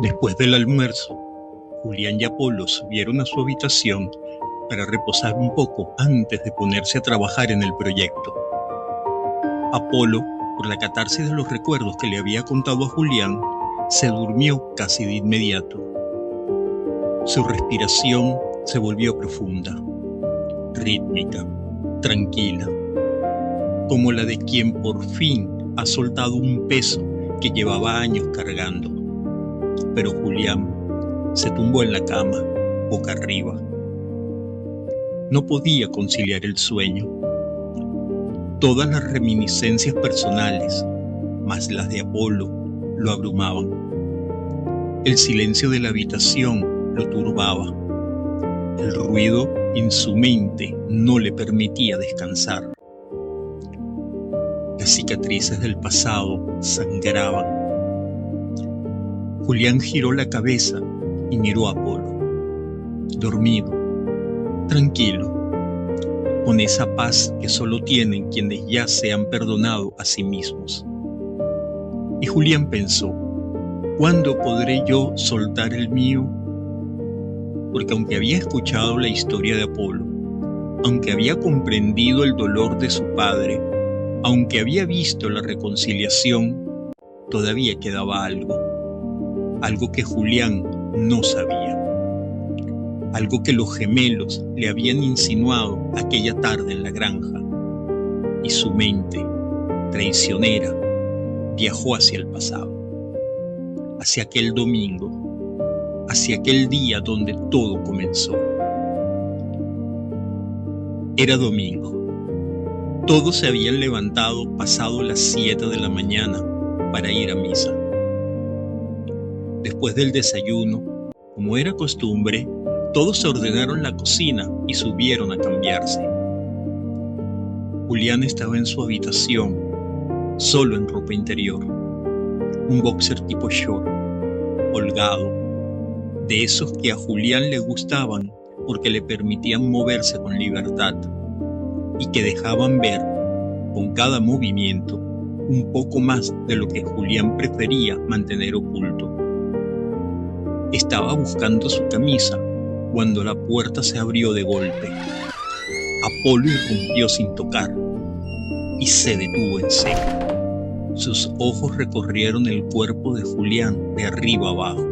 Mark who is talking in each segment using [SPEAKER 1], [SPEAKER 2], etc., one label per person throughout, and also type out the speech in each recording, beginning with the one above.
[SPEAKER 1] Después del almuerzo, Julián y Apolo subieron a su habitación para reposar un poco antes de ponerse a trabajar en el proyecto. Apolo, por la catarsis de los recuerdos que le había contado a Julián, se durmió casi de inmediato. Su respiración se volvió profunda, rítmica, tranquila, como la de quien por fin ha soltado un peso que llevaba años cargando. Pero Julián se tumbó en la cama, boca arriba. No podía conciliar el sueño. Todas las reminiscencias personales, más las de Apolo, lo abrumaban. El silencio de la habitación lo turbaba. El ruido en su mente no le permitía descansar. Las cicatrices del pasado sangraban. Julián giró la cabeza y miró a Apolo, dormido, tranquilo, con esa paz que solo tienen quienes ya se han perdonado a sí mismos. Y Julián pensó, ¿cuándo podré yo soltar el mío? Porque aunque había escuchado la historia de Apolo, aunque había comprendido el dolor de su padre, aunque había visto la reconciliación, todavía quedaba algo que Julián no sabía, algo que los gemelos le habían insinuado aquella tarde en la granja, y su mente, traicionera, viajó hacia el pasado, hacia aquel domingo, hacia aquel día donde todo comenzó. Era domingo. Todos se habían levantado pasado las 7 de la mañana para ir a misa. Después del desayuno, como era costumbre, todos se ordenaron la cocina y subieron a cambiarse. Julián estaba en su habitación, solo en ropa interior, un boxer tipo short, holgado, de esos que a Julián le gustaban porque le permitían moverse con libertad y que dejaban ver, con cada movimiento, un poco más de lo que Julián prefería mantener oculto. Estaba buscando su camisa cuando la puerta se abrió de golpe. Apolo irrumpió sin tocar y se detuvo en seco. Sus ojos recorrieron el cuerpo de Julián de arriba abajo,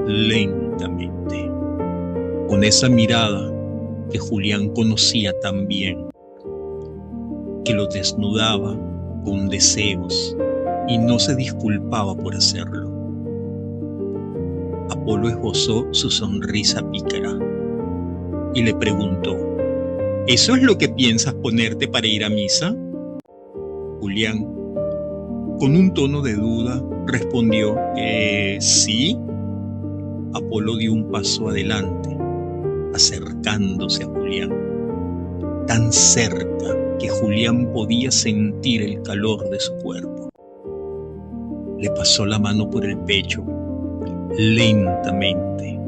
[SPEAKER 1] lentamente, con esa mirada que Julián conocía tan bien, que lo desnudaba con deseos y no se disculpaba por hacerlo. Apolo esbozó su sonrisa pícara y le preguntó, ¿eso es lo que piensas ponerte para ir a misa? Julián, con un tono de duda, respondió, ¿sí? Apolo dio un paso adelante, acercándose a Julián, tan cerca que Julián podía sentir el calor de su cuerpo. Le pasó la mano por el pecho, lentamente.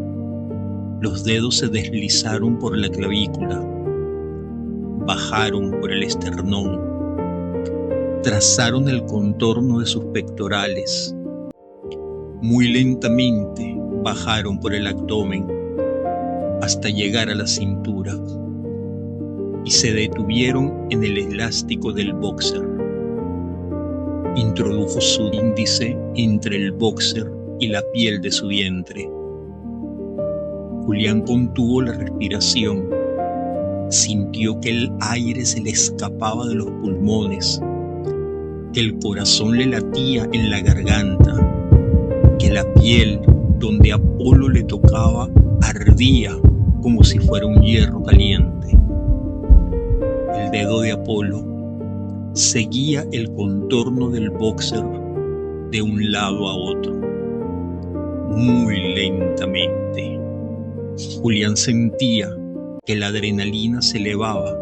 [SPEAKER 1] Los dedos se deslizaron por la clavícula, bajaron por el esternón, trazaron el contorno de sus pectorales, muy lentamente bajaron por el abdomen hasta llegar a la cintura y se detuvieron en el elástico del boxer. Introdujo su índice entre el boxer y la piel de su vientre. Julián contuvo la respiración, sintió que el aire se le escapaba de los pulmones, que el corazón le latía en la garganta, que la piel donde Apolo le tocaba ardía como si fuera un hierro caliente. El dedo de Apolo seguía el contorno del boxer de un lado a otro, muy lentamente. Julián sentía que la adrenalina se elevaba,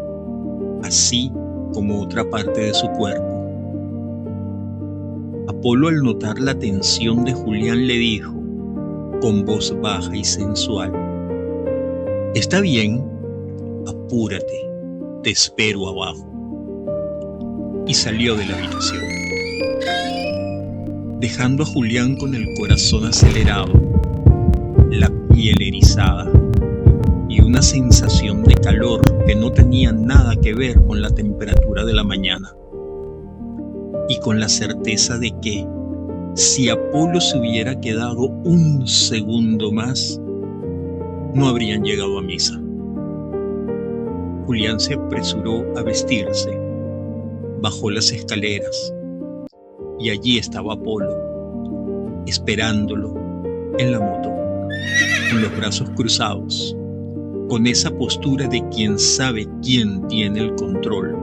[SPEAKER 1] así como otra parte de su cuerpo. Apolo, al notar la tensión de Julián, le dijo, con voz baja y sensual, «Está bien, apúrate, te espero abajo». Y salió de la habitación. dejando a Julián con el corazón acelerado, la piel erizada y una sensación de calor que no tenía nada que ver con la temperatura de la mañana. Y con la certeza de que, si Apolo se hubiera quedado un segundo más, no habrían llegado a misa. Julián se apresuró a vestirse, bajó las escaleras y allí estaba Apolo, esperándolo en la moto, con los brazos cruzados, con esa postura de quien sabe quién tiene el control.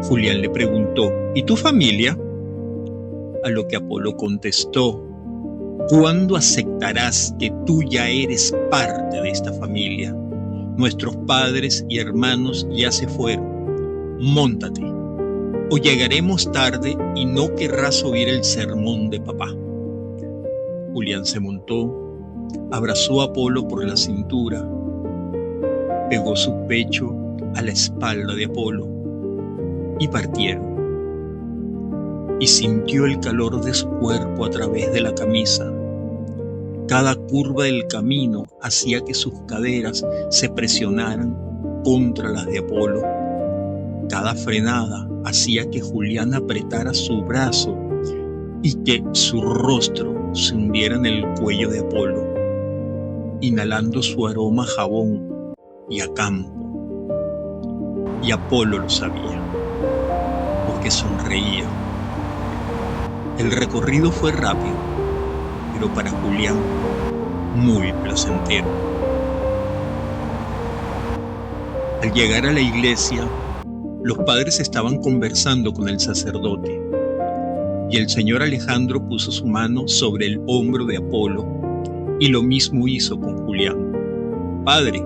[SPEAKER 1] Julián le preguntó: ¿y tu familia? A lo que Apolo contestó: ¿cuándo aceptarás que tú ya eres parte de esta familia? Nuestros padres y hermanos ya se fueron. Móntate, o llegaremos tarde y no querrás oír el sermón de papá. Julián se montó, abrazó a Apolo por la cintura, pegó su pecho a la espalda de Apolo y partieron. Y sintió el calor de su cuerpo a través de la camisa. Cada curva del camino hacía que sus caderas se presionaran contra las de Apolo. Cada frenada hacía que Julián apretara su brazo y que su rostro se hundiera en el cuello de Apolo, inhalando su aroma a jabón y a campo. Y Apolo lo sabía, porque sonreía. El recorrido fue rápido, pero para Julián muy placentero. Al llegar a la iglesia, los padres estaban conversando con el sacerdote, y el señor Alejandro puso su mano sobre el hombro de Apolo, y lo mismo hizo con Julián. Padre,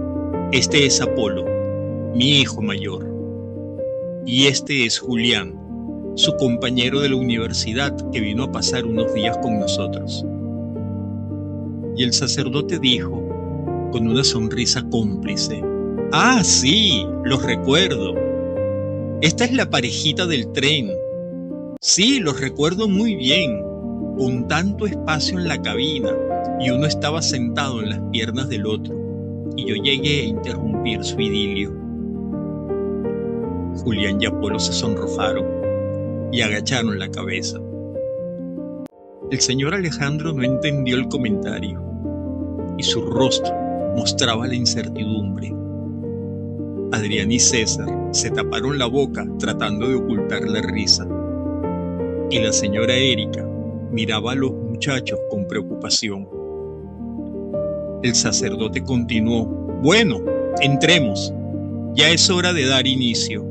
[SPEAKER 1] este es Apolo, mi hijo mayor, y este es Julián, su compañero de la universidad que vino a pasar unos días con nosotros. Y el sacerdote dijo, con una sonrisa cómplice: ¡ah, sí! Los recuerdo. Esta es la parejita del tren. Sí, los recuerdo muy bien, con tanto espacio en la cabina, y uno estaba sentado en las piernas del otro, y yo llegué a interrumpir su idilio. Julián y Apolo se sonrojaron y agacharon la cabeza. El señor Alejandro no entendió el comentario, y su rostro mostraba la incertidumbre. Adrián y César se taparon la boca tratando de ocultar la risa, y la señora Erika miraba a los muchachos con preocupación. El sacerdote continuó: bueno, entremos. Ya es hora de dar inicio.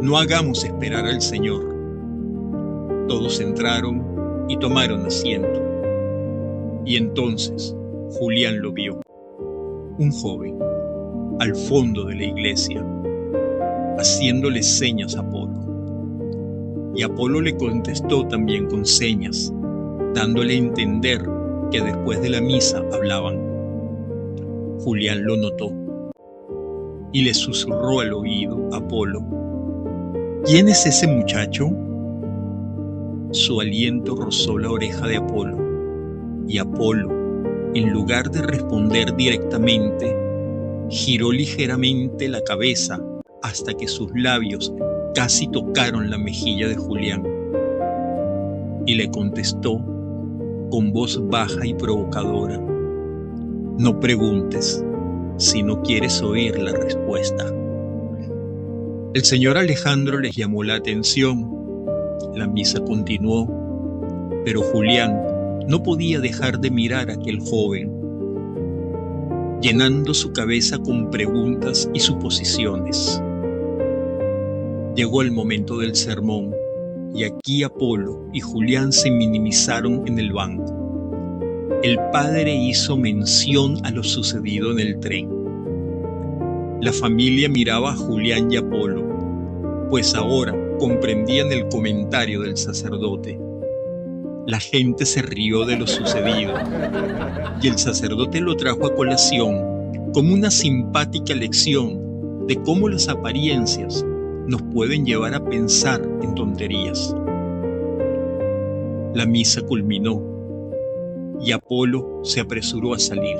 [SPEAKER 1] No hagamos esperar al Señor. Todos entraron y tomaron asiento. Y entonces Julián lo vio, un joven, al fondo de la iglesia, haciéndole señas a Apolo. Y Apolo le contestó también con señas, dándole a entender que después de la misa hablaban. Julián lo notó y le susurró al oído a Apolo: ¿quién es ese muchacho? Su aliento rozó la oreja de Apolo, y Apolo, en lugar de responder directamente, giró ligeramente la cabeza hasta que sus labios casi tocaron la mejilla de Julián, y le contestó con voz baja y provocadora: no preguntes si no quieres oír la respuesta. El señor Alejandro les llamó la atención. La misa continuó, pero Julián no podía dejar de mirar a aquel joven, llenando su cabeza con preguntas y suposiciones. Llegó el momento del sermón, y aquí Apolo y Julián se minimizaron en el banco. El padre hizo mención a lo sucedido en el tren. La familia miraba a Julián y Apolo, pues ahora comprendían el comentario del sacerdote. La gente se rió de lo sucedido, y el sacerdote lo trajo a colación como una simpática lección de cómo las apariencias nos pueden llevar a pensar en tonterías. La misa culminó y Apolo se apresuró a salir.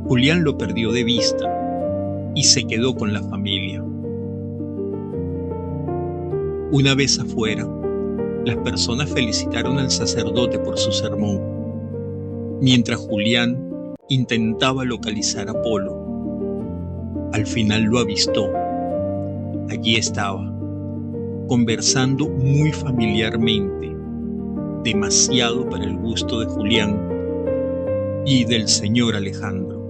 [SPEAKER 1] Julián lo perdió de vista y se quedó con la familia. Una vez afuera, las personas felicitaron al sacerdote por su sermón, mientras Julián intentaba localizar a Apolo. Al final lo avistó. Allí estaba, conversando muy familiarmente, demasiado para el gusto de Julián y del señor Alejandro.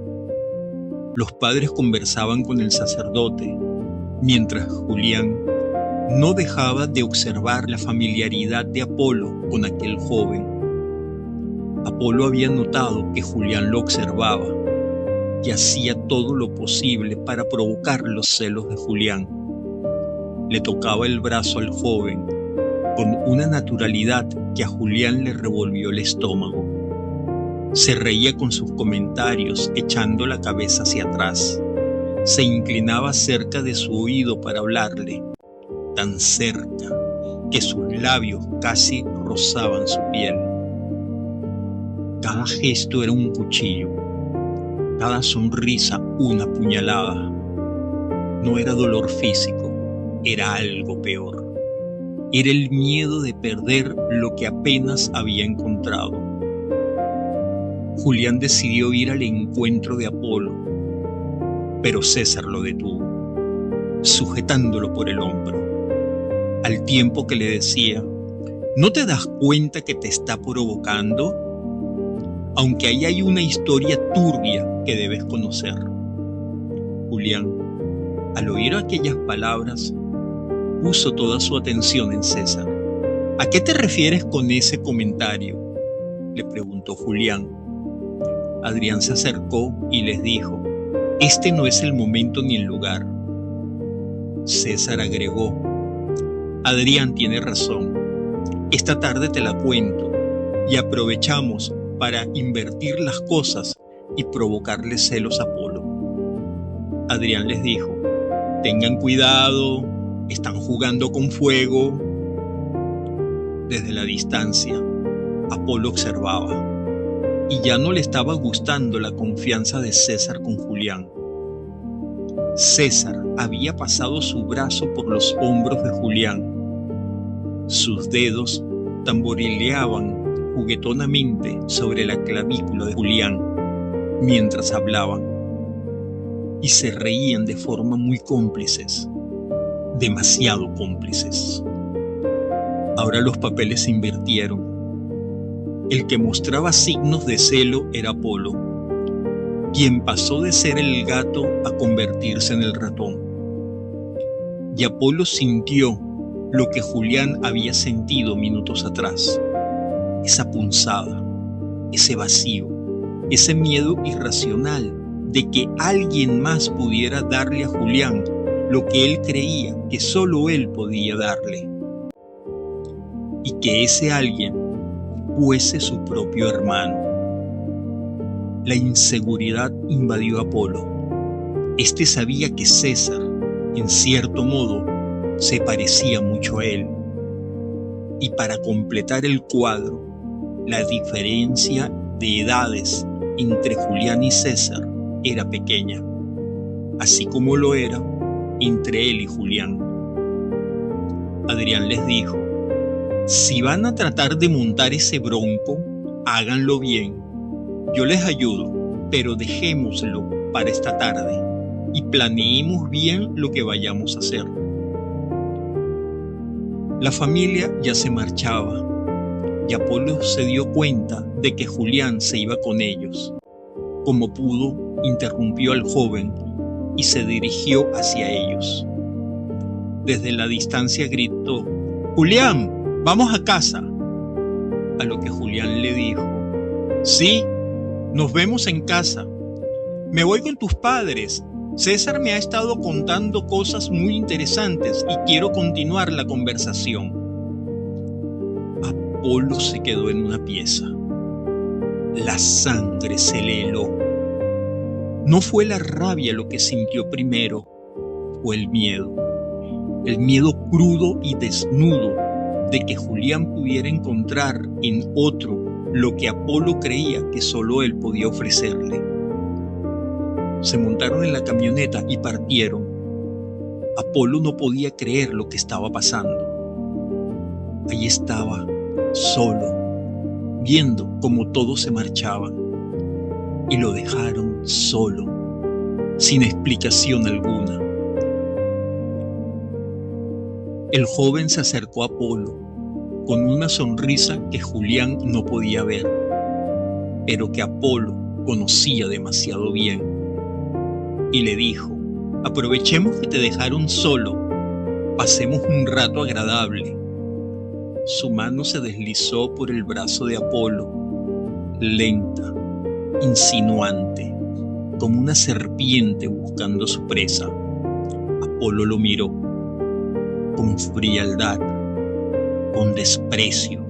[SPEAKER 1] Los padres conversaban con el sacerdote, mientras Julián no dejaba de observar la familiaridad de Apolo con aquel joven. Apolo había notado que Julián lo observaba y hacía todo lo posible para provocar los celos de Julián. Le tocaba el brazo al joven con una naturalidad que a Julián le revolvió el estómago. Se reía con sus comentarios, echando la cabeza hacia atrás. Se inclinaba cerca de su oído para hablarle, tan cerca que sus labios casi rozaban su piel. Cada gesto era un cuchillo, cada sonrisa una puñalada. No era dolor físico, era algo peor. Era el miedo de perder lo que apenas había encontrado. Julián decidió ir al encuentro de Apolo, pero César lo detuvo, sujetándolo por el hombro, al tiempo que le decía: ¿no te das cuenta que te está provocando? Aunque ahí hay una historia turbia que debes conocer. Julián, al oír aquellas palabras, puso toda su atención en César. ¿A qué te refieres con ese comentario?, le preguntó Julián. Adrián se acercó y les dijo: este no es el momento ni el lugar. César agregó: Adrián tiene razón. Esta tarde te la cuento y aprovechamos para invertir las cosas y provocarle celos a Apolo. Adrián les dijo: tengan cuidado, están jugando con fuego. Desde la distancia, Apolo observaba y ya no le estaba gustando la confianza de César con Julián. César había pasado su brazo por los hombros de Julián. Sus dedos tamborileaban juguetonamente sobre la clavícula de Julián mientras hablaban, y se reían de forma muy cómplices, demasiado cómplices. Ahora los papeles se invirtieron. El que mostraba signos de celo era Apolo, quien pasó de ser el gato a convertirse en el ratón. Y Apolo sintió lo que Julián había sentido minutos atrás: esa punzada, ese vacío, ese miedo irracional de que alguien más pudiera darle a Julián lo que él creía que solo él podía darle, y que ese alguien fuese su propio hermano. La inseguridad invadió a Apolo. Este sabía que César, en cierto modo, se parecía mucho a él. Y para completar el cuadro, la diferencia de edades entre Julián y César era pequeña, así como lo era entre él y Julián. Adrián les dijo: si van a tratar de montar ese bronco, háganlo bien. Yo les ayudo, pero dejémoslo para esta tarde y planeemos bien lo que vayamos a hacer. La familia ya se marchaba y Apolo se dio cuenta de que Julián se iba con ellos. Como pudo, interrumpió al joven y se dirigió hacia ellos. Desde la distancia gritó: Julián, vamos a casa. A lo que Julián le dijo: sí, nos vemos en casa. Me voy con tus padres. César me ha estado contando cosas muy interesantes y quiero continuar la conversación. Apolo se quedó en una pieza. La sangre se le heló. No fue la rabia lo que sintió primero, fue el miedo. El miedo crudo y desnudo de que Julián pudiera encontrar en otro lo que Apolo creía que solo él podía ofrecerle. Se montaron en la camioneta y partieron. Apolo no podía creer lo que estaba pasando. Allí estaba, solo, viendo cómo todos se marchaban, y lo dejaron solo, sin explicación alguna. El joven se acercó a Apolo con una sonrisa que Julián no podía ver, pero que Apolo conocía demasiado bien, y le dijo: aprovechemos que te dejaron solo, pasemos un rato agradable. Su mano se deslizó por el brazo de Apolo, lenta, insinuante, como una serpiente buscando su presa. Apolo lo miró con frialdad, con desprecio,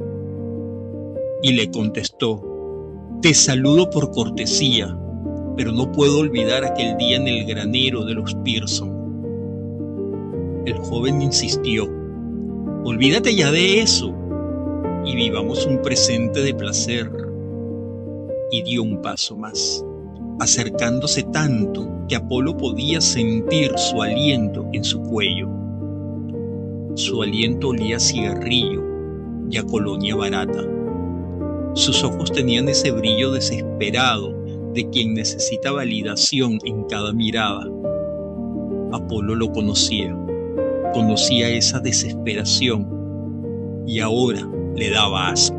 [SPEAKER 1] y le contestó: te saludo por cortesía, pero no puedo olvidar aquel día en el granero de los Pearson. El joven insistió: olvídate ya de eso y vivamos un presente de placer. Y dio un paso más, acercándose tanto que Apolo podía sentir su aliento en su cuello. Su aliento olía a cigarrillo y a colonia barata. Sus ojos tenían ese brillo desesperado de quien necesita validación en cada mirada. Apolo lo conocía esa desesperación, y ahora le daba asco.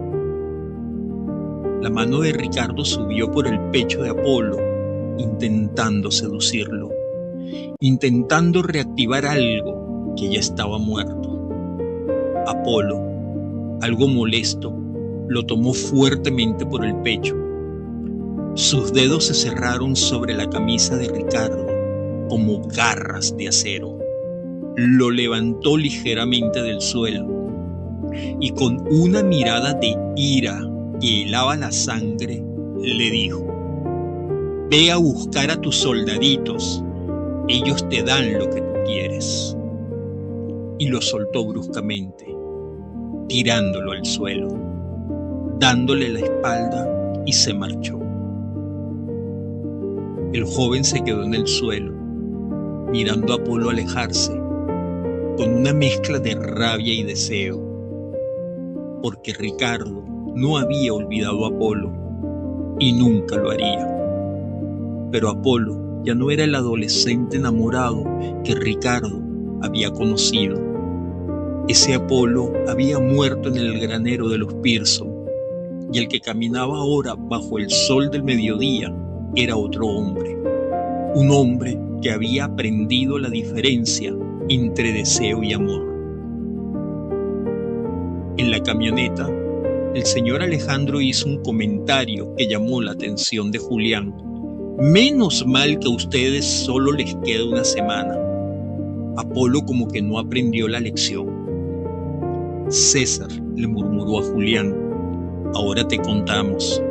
[SPEAKER 1] La mano de Ricardo subió por el pecho de Apolo, intentando seducirlo, intentando reactivar algo que ya estaba muerto. Apolo, algo molesto, lo tomó fuertemente por el pecho. Sus dedos se cerraron sobre la camisa de Ricardo como garras de acero. Lo levantó ligeramente del suelo y con una mirada de ira que helaba la sangre, le dijo: ve a buscar a tus soldaditos, ellos te dan lo que tú quieres. Y lo soltó bruscamente, tirándolo al suelo, dándole la espalda, y se marchó. El joven se quedó en el suelo, mirando a Apolo alejarse, con una mezcla de rabia y deseo, porque Ricardo no había olvidado a Apolo y nunca lo haría. Pero Apolo ya no era el adolescente enamorado que Ricardo había conocido. Ese Apolo había muerto en el granero de los Pearson, y el que caminaba ahora bajo el sol del mediodía era otro hombre, un hombre que había aprendido la diferencia entre deseo y amor. En la camioneta, el señor Alejandro hizo un comentario que llamó la atención de Julián. Menos mal que a ustedes solo les queda una semana. Apolo como que no aprendió la lección. César le murmuró a Julián: ahora te contamos.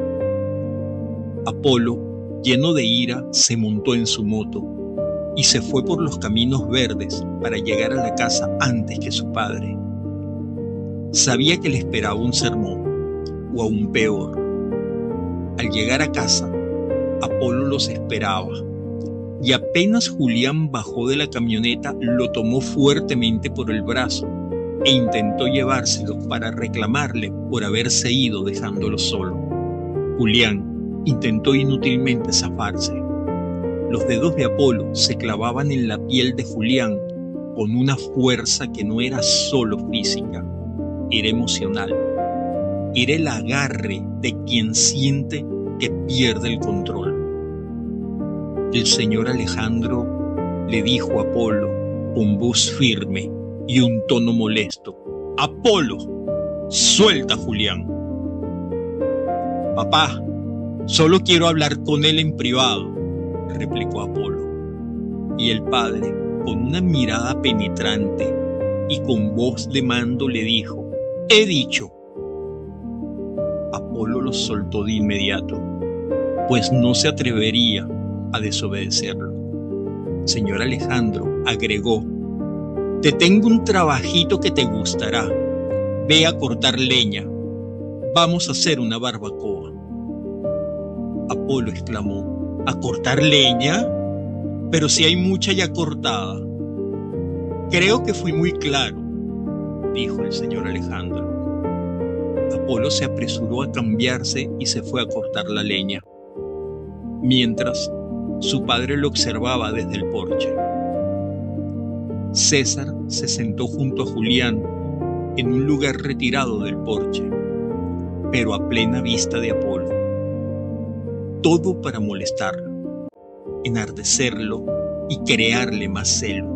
[SPEAKER 1] Apolo, lleno de ira, se montó en su moto y se fue por los caminos verdes para llegar a la casa antes que su padre. Sabía que le esperaba un sermón, o aún peor. Al llegar a casa, Apolo los esperaba, y apenas Julián bajó de la camioneta, lo tomó fuertemente por el brazo e intentó llevárselo para reclamarle por haberse ido dejándolo solo. Julián intentó inútilmente zafarse. Los dedos de Apolo se clavaban en la piel de Julián con una fuerza que no era solo física, era emocional. Era el agarre de quien siente que pierde el control. El señor Alejandro le dijo a Apolo con voz firme y un tono molesto: Apolo, suelta a Julián. Papá, solo quiero hablar con él en privado, replicó Apolo. Y el padre, con una mirada penetrante y con voz de mando, le dijo: he dicho. Apolo lo soltó de inmediato, pues no se atrevería a desobedecerlo. Señor Alejandro agregó: te tengo un trabajito que te gustará. Ve a cortar leña. Vamos a hacer una barbacoa. Apolo exclamó: ¿A cortar leña? Pero si hay mucha ya cortada. Creo que fui muy claro, dijo el señor Alejandro. Apolo se apresuró a cambiarse y se fue a cortar la leña, mientras su padre lo observaba desde el porche. César se sentó junto a Julián en un lugar retirado del porche, pero a plena vista de Apolo. Todo para molestarlo, enardecerlo y crearle más celo.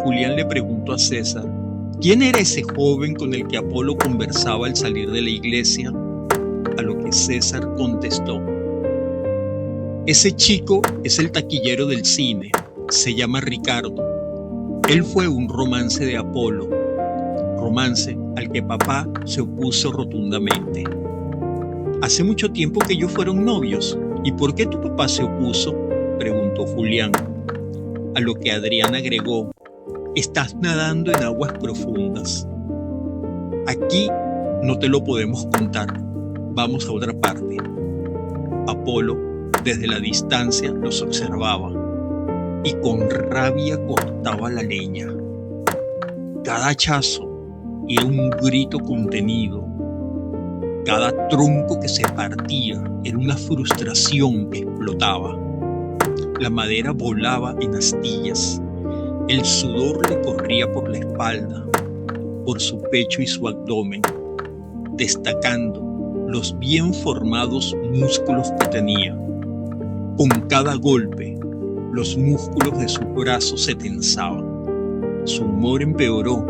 [SPEAKER 1] Julián le preguntó a César quién era ese joven con el que Apolo conversaba al salir de la iglesia, a lo que César contestó: ese chico es el taquillero del cine, se llama Ricardo. Él fue un romance de Apolo, romance al que papá se opuso rotundamente. Hace mucho tiempo que ellos fueron novios. ¿Y por qué tu papá se opuso?, preguntó Julián, a lo que Adrián agregó: estás nadando en aguas profundas. Aquí no te lo podemos contar. Vamos a otra parte. Apolo, desde la distancia, los observaba y con rabia cortaba la leña. Cada hachazo era un grito contenido. Cada tronco que se partía era una frustración que explotaba. La madera volaba en astillas. El sudor le corría por la espalda, por su pecho y su abdomen, destacando los bien formados músculos que tenía. Con cada golpe, los músculos de sus brazos se tensaban. Su humor empeoró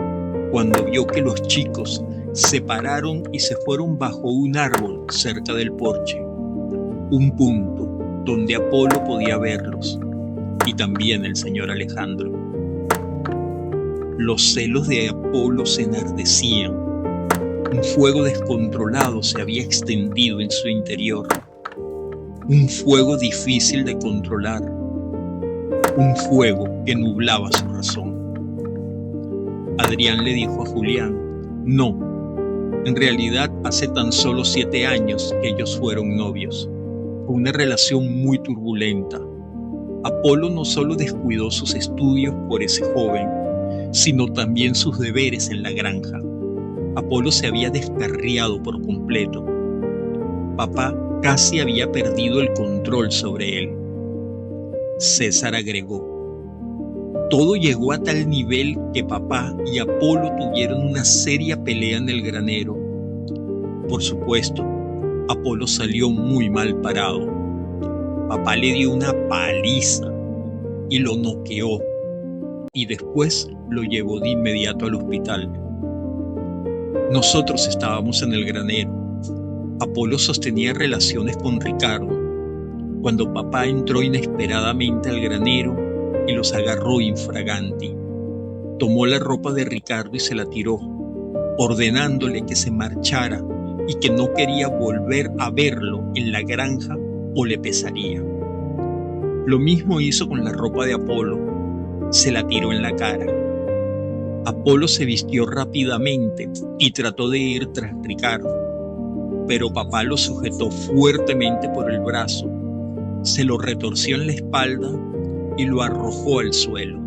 [SPEAKER 1] cuando vio que los chicos se pararon y se fueron bajo un árbol cerca del porche, un punto donde Apolo podía verlos, y también el señor Alejandro. Los celos de Apolo se enardecían. Un fuego descontrolado se había extendido en su interior. Un fuego difícil de controlar. Un fuego que nublaba su razón. Adrián le dijo a Julián: no, en realidad hace tan solo 7 años que ellos fueron novios. Fue una relación muy turbulenta. Apolo no solo descuidó sus estudios por ese joven, sino también sus deberes en la granja. Apolo se había descarriado por completo. Papá casi había perdido el control sobre él. César agregó: todo llegó a tal nivel que papá y Apolo tuvieron una seria pelea en el granero. Por supuesto, Apolo salió muy mal parado. Papá le dio una paliza y lo noqueó, y después lo llevó de inmediato al hospital. Nosotros estábamos en el granero. Apolo sostenía relaciones con Ricardo, cuando papá entró inesperadamente al granero y los agarró infraganti. Tomó la ropa de Ricardo y se la tiró, ordenándole que se marchara y que no quería volver a verlo en la granja o le pesaría. Lo mismo hizo con la ropa de Apolo. Se la tiró en la cara. Apolo se vistió rápidamente y trató de ir tras Ricardo, pero papá lo sujetó fuertemente por el brazo, se lo retorció en la espalda y lo arrojó al suelo.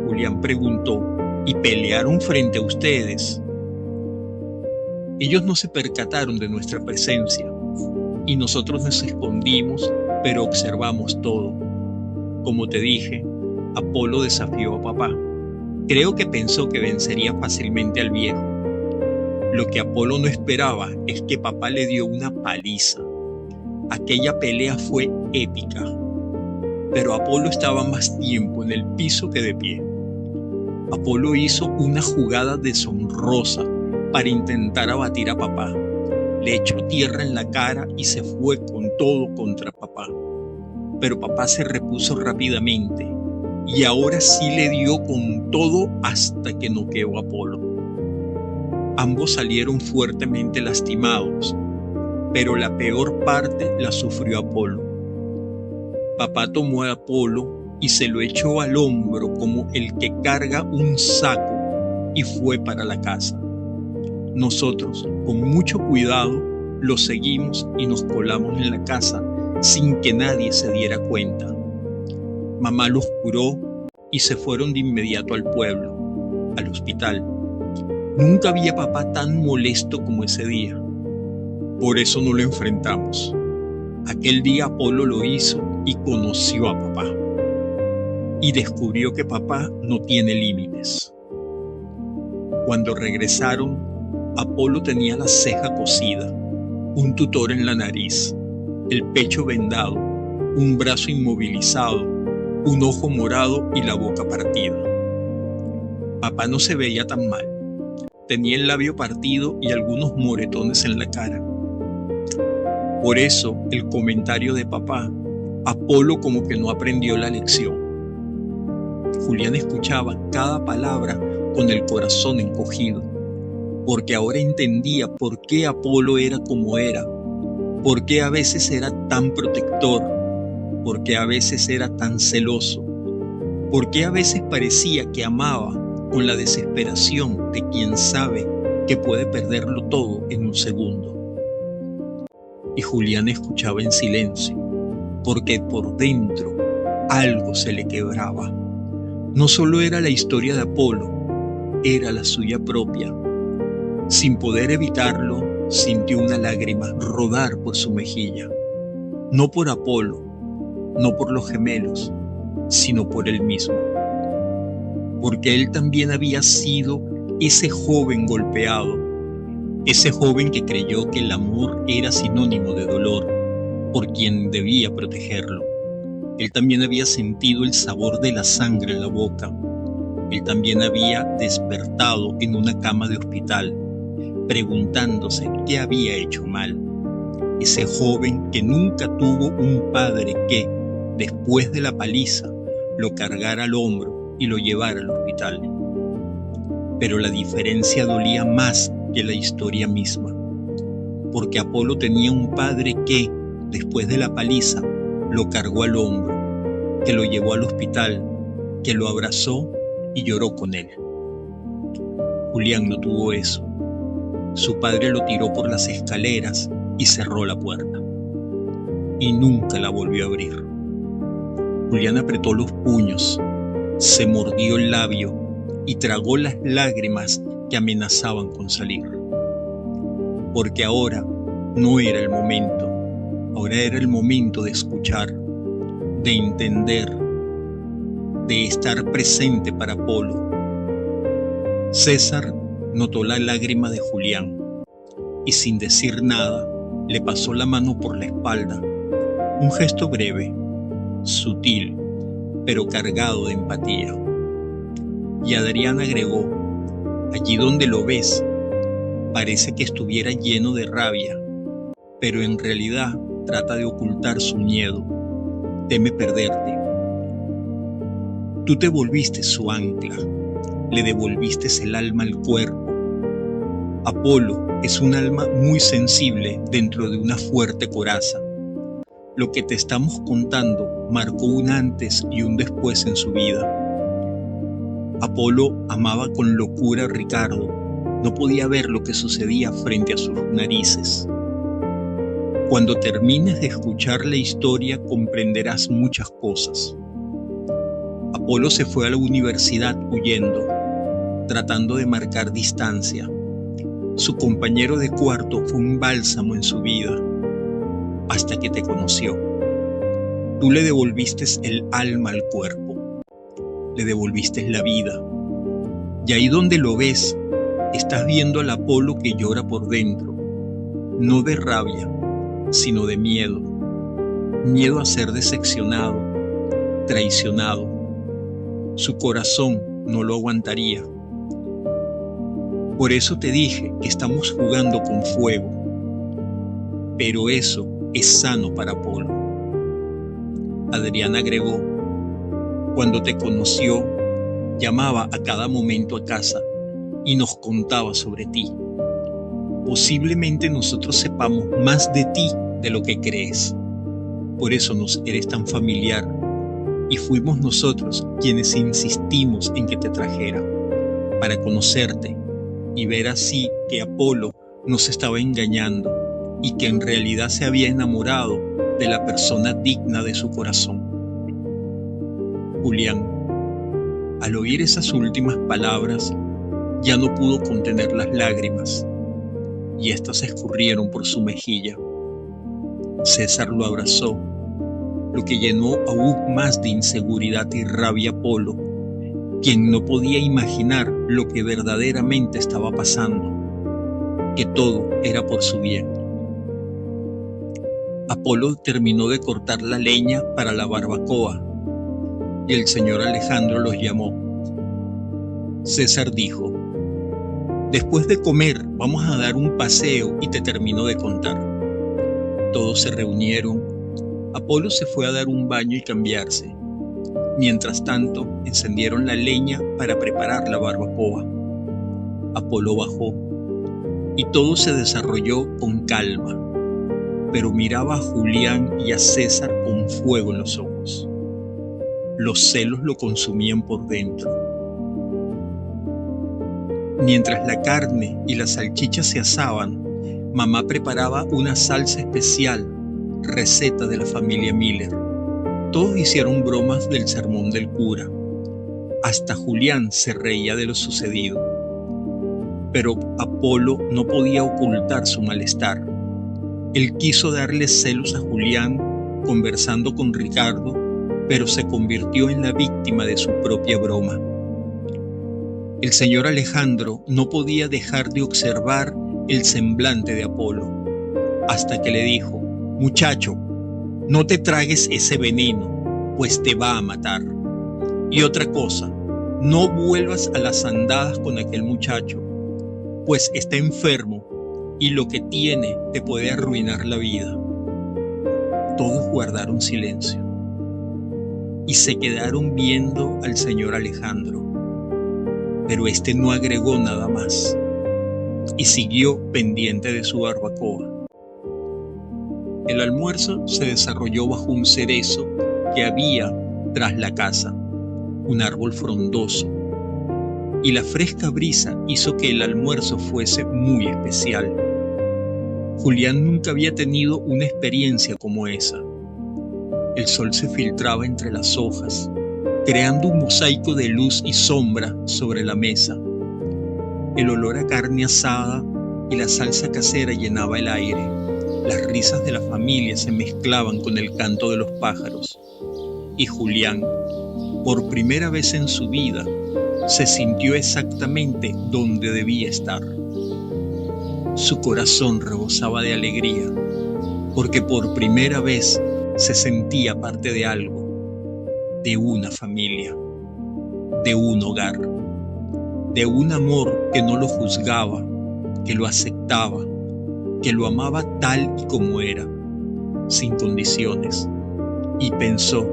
[SPEAKER 1] Julián preguntó: ¿y pelearon frente a ustedes? Ellos no se percataron de nuestra presencia y nosotros nos escondimos, pero observamos todo. Como te dije, Apolo desafió a papá. Creo que pensó que vencería fácilmente al viejo. Lo que Apolo no esperaba es que papá le dio una paliza. Aquella pelea fue épica, pero Apolo estaba más tiempo en el piso que de pie. Apolo hizo una jugada deshonrosa para intentar abatir a papá. Le echó tierra en la cara y se fue con todo contra papá. Pero papá se repuso rápidamente y ahora sí le dio con todo hasta que noqueó a Apolo. Ambos salieron fuertemente lastimados, pero la peor parte la sufrió Apolo. Papá tomó a Apolo y se lo echó al hombro como el que carga un saco y fue para la casa. Nosotros, con mucho cuidado, lo seguimos y nos colamos en la casa sin que nadie se diera cuenta. Mamá los curó y se fueron de inmediato al pueblo, al hospital. Nunca vi a papá tan molesto como ese día. Por eso no lo enfrentamos. Aquel día Apolo lo hizo y conoció a papá. Y descubrió que papá no tiene límites. Cuando regresaron, Apolo tenía la ceja cosida, un tutor en la nariz, el pecho vendado, un brazo inmovilizado, un ojo morado y la boca partida. Papá no se veía tan mal. Tenía el labio partido y algunos moretones en la cara. Por eso, el comentario de papá, Apolo como que no aprendió la lección. Julián escuchaba cada palabra con el corazón encogido, porque ahora entendía por qué Apolo era como era, por qué a veces era tan protector, por qué a veces era tan celoso, por qué a veces parecía que amaba con la desesperación de quien sabe que puede perderlo todo en un segundo. Y Julián escuchaba en silencio, porque por dentro algo se le quebraba. No solo era la historia de Apolo, era la suya propia. Sin poder evitarlo, sintió una lágrima rodar por su mejilla. No por Apolo, no por los gemelos, sino por él mismo. Porque él también había sido ese joven golpeado, ese joven que creyó que el amor era sinónimo de dolor, por quien debía protegerlo. Él también había sentido el sabor de la sangre en la boca. Él también había despertado en una cama de hospital, preguntándose qué había hecho mal. Ese joven que nunca tuvo un padre que, después de la paliza, lo cargara al hombro y lo llevara al hospital. Pero la diferencia dolía más que la historia misma, porque Apolo tenía un padre que, después de la paliza, lo cargó al hombro, que lo llevó al hospital, que lo abrazó y lloró con él. Julián no tuvo eso. Su padre lo tiró por las escaleras y cerró la puerta. Y nunca la volvió a abrir. Julián apretó los puños, se mordió el labio y tragó las lágrimas que amenazaban con salir. Porque ahora no era el momento. Ahora era el momento de escuchar, de entender, de estar presente para Apolo. César notó la lágrima de Julián y sin decir nada le pasó la mano por la espalda. Un gesto breve, sutil, pero cargado de empatía. Y Adrián agregó: allí donde lo ves, parece que estuviera lleno de rabia, pero en realidad trata de ocultar su miedo, teme perderte. Tú te volviste su ancla, le devolviste el alma al cuerpo. Apolo es un alma muy sensible dentro de una fuerte coraza. Lo que te estamos contando marcó un antes y un después en su vida. Apolo amaba con locura a Ricardo. No podía ver lo que sucedía frente a sus narices. Cuando termines de escuchar la historia comprenderás muchas cosas. Apolo se fue a la universidad huyendo, tratando de marcar distancia. Su compañero de cuarto fue un bálsamo en su vida, hasta que te conoció. Tú le devolviste el alma al cuerpo, le devolviste la vida. Y ahí donde lo ves, estás viendo al Apolo que llora por dentro, no de rabia, sino de miedo. Miedo a ser decepcionado, traicionado. Su corazón no lo aguantaría. Por eso te dije que estamos jugando con fuego. Pero eso es sano para Apolo. Adrián agregó: cuando te conoció, llamaba a cada momento a casa y nos contaba sobre ti. Posiblemente nosotros sepamos más de ti de lo que crees. Por eso nos eres tan familiar y fuimos nosotros quienes insistimos en que te trajera, para conocerte y ver así que Apolo no se estaba engañando y que en realidad se había enamorado de la persona digna de su corazón. Julián, al oír esas últimas palabras, ya no pudo contener las lágrimas y éstas se escurrieron por su mejilla. César lo abrazó, lo que llenó aún más de inseguridad y rabia a Apolo, quien no podía imaginar lo que verdaderamente estaba pasando, que todo era por su bien. Apolo terminó de cortar la leña para la barbacoa y el señor Alejandro los llamó. César dijo: después de comer vamos a dar un paseo y te termino de contar. Todos se reunieron. Apolo se fue a dar un baño y cambiarse. Mientras tanto, encendieron la leña para preparar la barbacoa. Apolo bajó y todo se desarrolló con calma, pero miraba a Julián y a César con fuego en los ojos. Los celos lo consumían por dentro. Mientras la carne y las salchichas se asaban, mamá preparaba una salsa especial, receta de la familia Miller. Todos hicieron bromas del sermón del cura. Hasta Julián se reía de lo sucedido. Pero Apolo no podía ocultar su malestar. Él quiso darle celos a Julián conversando con Ricardo, pero se convirtió en la víctima de su propia broma. El señor Alejandro no podía dejar de observar el semblante de Apolo, hasta que le dijo: muchacho, no te tragues ese veneno, pues te va a matar. Y otra cosa, no vuelvas a las andadas con aquel muchacho, pues está enfermo y lo que tiene te puede arruinar la vida. Todos guardaron silencio y se quedaron viendo al señor Alejandro, pero este no agregó nada más y siguió pendiente de su barbacoa. El almuerzo se desarrolló bajo un cerezo que había tras la casa, un árbol frondoso, y la fresca brisa hizo que el almuerzo fuese muy especial. Julián nunca había tenido una experiencia como esa. El sol se filtraba entre las hojas, creando un mosaico de luz y sombra sobre la mesa. El olor a carne asada y la salsa casera llenaba el aire. Las risas de la familia se mezclaban con el canto de los pájaros. Y Julián, por primera vez en su vida, se sintió exactamente donde debía estar. Su corazón rebosaba de alegría, porque por primera vez se sentía parte de algo, de una familia, de un hogar, de un amor que no lo juzgaba, que lo aceptaba, que lo amaba tal y como era, sin condiciones. Y pensó: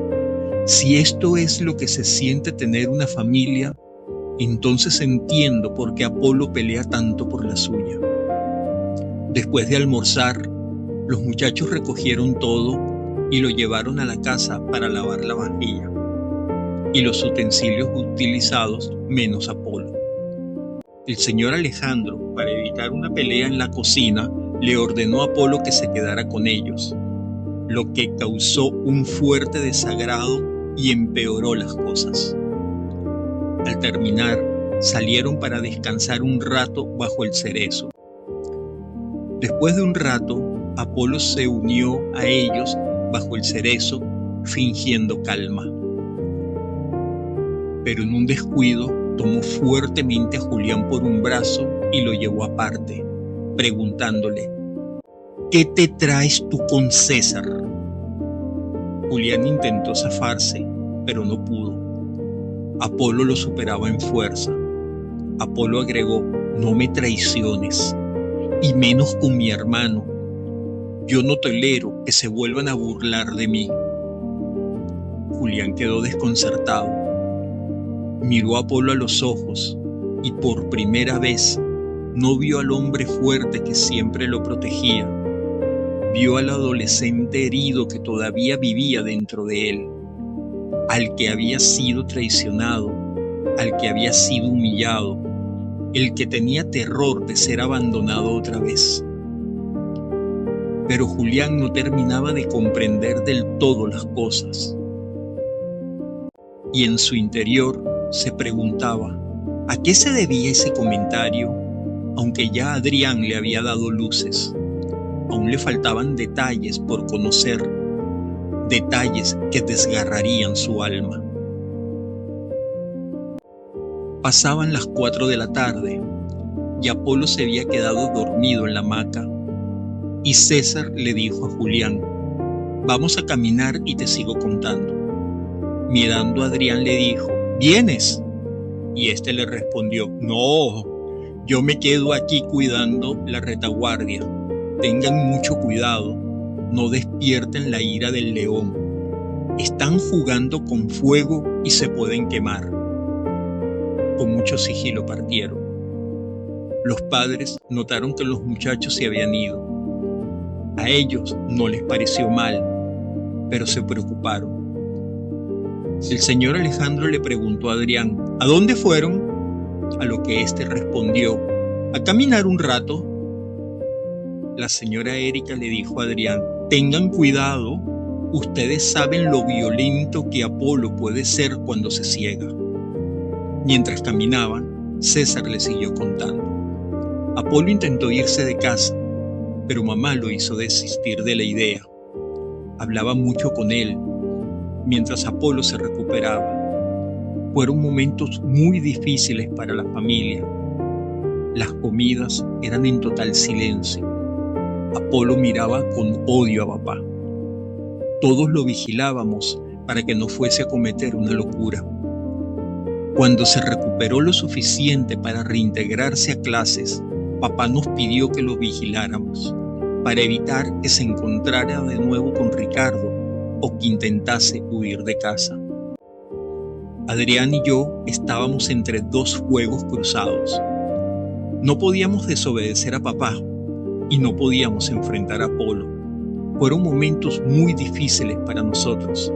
[SPEAKER 1] si esto es lo que se siente tener una familia, entonces entiendo por qué Apolo pelea tanto por la suya. Después de almorzar, los muchachos recogieron todo y lo llevaron a la casa para lavar la vajilla y los utensilios utilizados, menos Apolo. El señor Alejandro, para evitar una pelea en la cocina, le ordenó a Apolo que se quedara con ellos, lo que causó un fuerte desagrado y empeoró las cosas. Al terminar, salieron para descansar un rato bajo el cerezo. Después de un rato, Apolo se unió a ellos bajo el cerezo, fingiendo calma. Pero en un descuido, tomó fuertemente a Julián por un brazo y lo llevó aparte, preguntándole: ¿qué te traes tú con César? Julián intentó zafarse, pero no pudo. Apolo lo superaba en fuerza. Apolo agregó: no me traiciones, y menos con mi hermano. Yo no tolero que se vuelvan a burlar de mí. Julián quedó desconcertado. Miró a Apolo a los ojos y por primera vez no vio al hombre fuerte que siempre lo protegía. Vio al adolescente herido que todavía vivía dentro de él, al que había sido traicionado, al que había sido humillado, el que tenía terror de ser abandonado otra vez. Pero Julián no terminaba de comprender del todo las cosas. Y en su interior se preguntaba, ¿a qué se debía ese comentario? Aunque ya Adrián le había dado luces, aún le faltaban detalles por conocer, detalles que desgarrarían su alma. Pasaban las 4 de la tarde y Apolo se había quedado dormido en la hamaca. Y César le dijo a Julián, vamos a caminar y te sigo contando. Mirando a Adrián le dijo, ¿vienes? Y este le respondió, no, yo me quedo aquí cuidando la retaguardia. Tengan mucho cuidado, no despierten la ira del león. Están jugando con fuego y se pueden quemar. Con mucho sigilo partieron. Los padres notaron que los muchachos se habían ido. A ellos no les pareció mal, pero se preocuparon. El señor Alejandro le preguntó a Adrián, ¿a dónde fueron? A lo que éste respondió, a caminar un rato. La señora Erika le dijo a Adrián, tengan cuidado, ustedes saben lo violento que Apolo puede ser cuando se ciega. Mientras caminaban, César le siguió contando. Apolo intentó irse de casa, pero mamá lo hizo desistir de la idea. Hablaba mucho con él, mientras Apolo se recuperaba. Fueron momentos muy difíciles para la familia. Las comidas eran en total silencio. Apolo miraba con odio a papá. Todos lo vigilábamos para que no fuese a cometer una locura. Cuando se recuperó lo suficiente para reintegrarse a clases, papá nos pidió que lo vigiláramos, para evitar que se encontrara de nuevo con Ricardo o que intentase huir de casa. Adrián y yo estábamos entre dos fuegos cruzados. No podíamos desobedecer a papá y no podíamos enfrentar a Apolo. Fueron momentos muy difíciles para nosotros,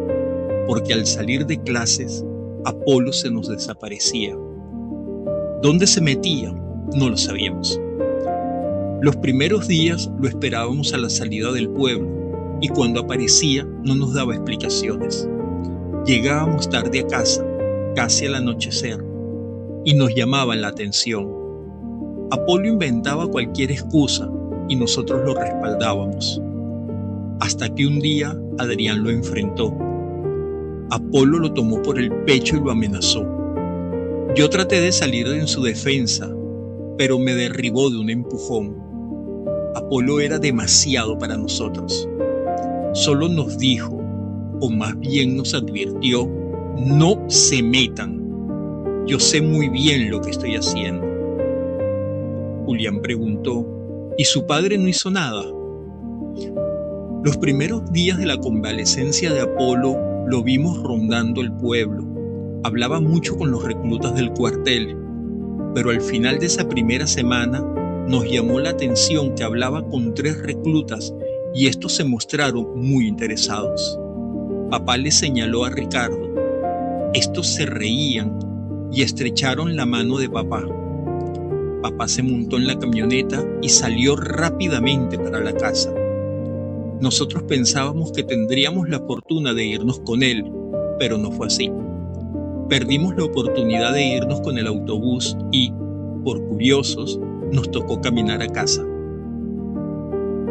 [SPEAKER 1] porque al salir de clases, Apolo se nos desaparecía. ¿Dónde se metía? No lo sabíamos. Los primeros días lo esperábamos a la salida del pueblo y cuando aparecía no nos daba explicaciones. Llegábamos tarde a casa, casi al anochecer, y nos llamaban la atención. Apolo inventaba cualquier excusa y nosotros lo respaldábamos. Hasta que un día Adrián lo enfrentó. Apolo lo tomó por el pecho y lo amenazó. Yo traté de salir en su defensa, pero me derribó de un empujón. Apolo era demasiado para nosotros. Solo nos dijo, o más bien nos advirtió, no se metan. Yo sé muy bien lo que estoy haciendo. Julián preguntó, ¿y su padre no hizo nada? Los primeros días de la convalecencia de Apolo lo vimos rondando el pueblo. Hablaba mucho con los reclutas del cuartel, pero al final de esa primera semana nos llamó la atención que hablaba con 3 reclutas y estos se mostraron muy interesados. Papá le señaló a Ricardo. Estos se reían y estrecharon la mano de papá. Papá se montó en la camioneta y salió rápidamente para la casa. Nosotros pensábamos que tendríamos la fortuna de irnos con él, pero no fue así. Perdimos la oportunidad de irnos con el autobús y, por curiosos, nos tocó caminar a casa.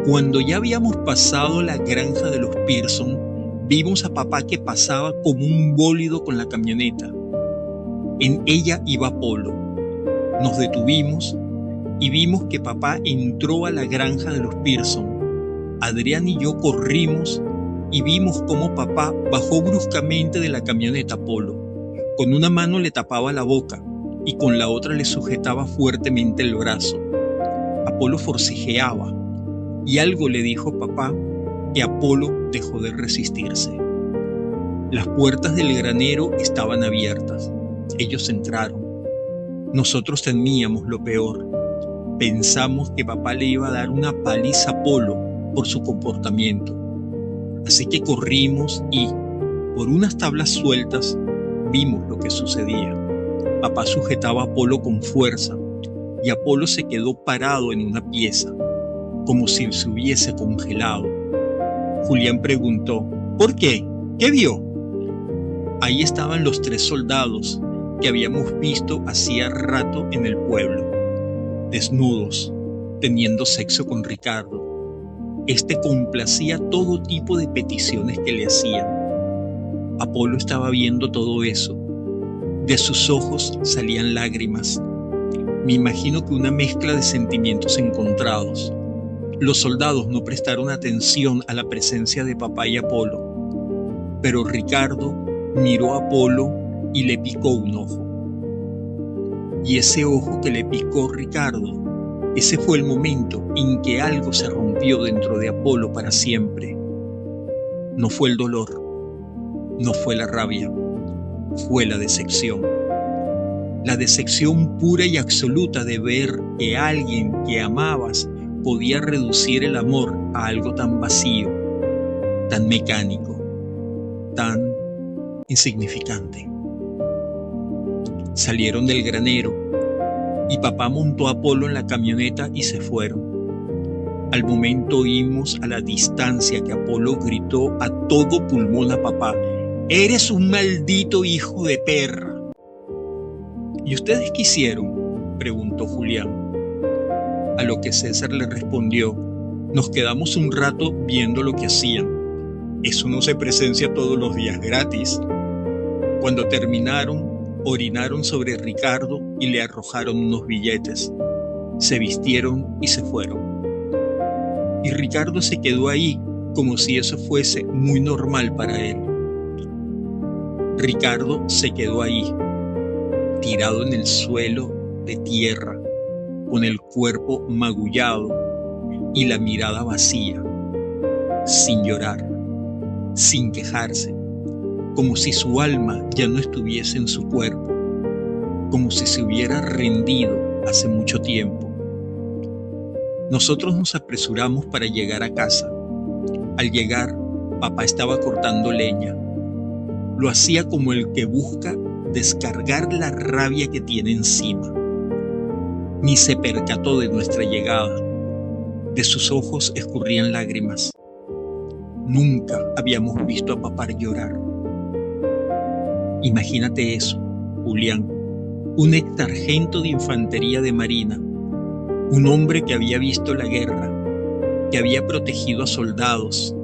[SPEAKER 1] Cuando ya habíamos pasado la granja de los Pearson, vimos a papá que pasaba como un bólido con la camioneta. En ella iba Apolo. Nos detuvimos y vimos que papá entró a la granja de los Pearson. Adrián y yo corrimos y vimos cómo papá bajó bruscamente de la camioneta Apolo. Con una mano le tapaba la boca y con la otra le sujetaba fuertemente el brazo. Apolo forcejeaba y algo le dijo papá que Apolo dejó de resistirse. Las puertas del granero estaban abiertas. Ellos entraron. Nosotros temíamos lo peor. Pensamos que papá le iba a dar una paliza a Apolo por su comportamiento. Así que corrimos y, por unas tablas sueltas, vimos lo que sucedía. Papá sujetaba a Apolo con fuerza y Apolo se quedó parado en una pieza, como si se hubiese congelado. Julián preguntó: ¿por qué? ¿Qué vio? Ahí estaban los 3 soldados que habíamos visto hacía rato en el pueblo, desnudos, teniendo sexo con Ricardo. Este complacía todo tipo de peticiones que le hacían. Apolo estaba viendo todo eso. De sus ojos salían lágrimas. Me imagino que una mezcla de sentimientos encontrados. Los soldados no prestaron atención a la presencia de papá y Apolo, pero Ricardo miró a Apolo y le picó un ojo. Y ese ojo que le picó Ricardo, ese fue el momento en que algo se rompió dentro de Apolo para siempre. No fue el dolor, no fue la rabia, fue la decepción. La decepción pura y absoluta de ver que alguien que amabas podía reducir el amor a algo tan vacío, tan mecánico, tan insignificante. Salieron del granero y papá montó a Apolo en la camioneta y se fueron. Al momento oímos a la distancia que Apolo gritó a todo pulmón a papá: «¡Eres un maldito hijo de perra!». «¿Y ustedes qué hicieron?», preguntó Julián. A lo que César le respondió: «Nos quedamos un rato viendo lo que hacían. Eso no se presencia todos los días gratis». Cuando terminaron, orinaron sobre Ricardo y le arrojaron unos billetes. Se vistieron y se fueron. Y Ricardo se quedó ahí como si eso fuese muy normal para él. Ricardo se quedó ahí, tirado en el suelo de tierra, con el cuerpo magullado y la mirada vacía, sin llorar, sin quejarse, como si su alma ya no estuviese en su cuerpo, como si se hubiera rendido hace mucho tiempo. Nosotros nos apresuramos para llegar a casa. Al llegar, papá estaba cortando leña. Lo hacía como el que busca descargar la rabia que tiene encima. Ni se percató de nuestra llegada. De sus ojos escurrían lágrimas. Nunca habíamos visto a papá llorar. Imagínate eso, Julián, un ex sargento de infantería de marina, un hombre que había visto la guerra, que había protegido a soldados,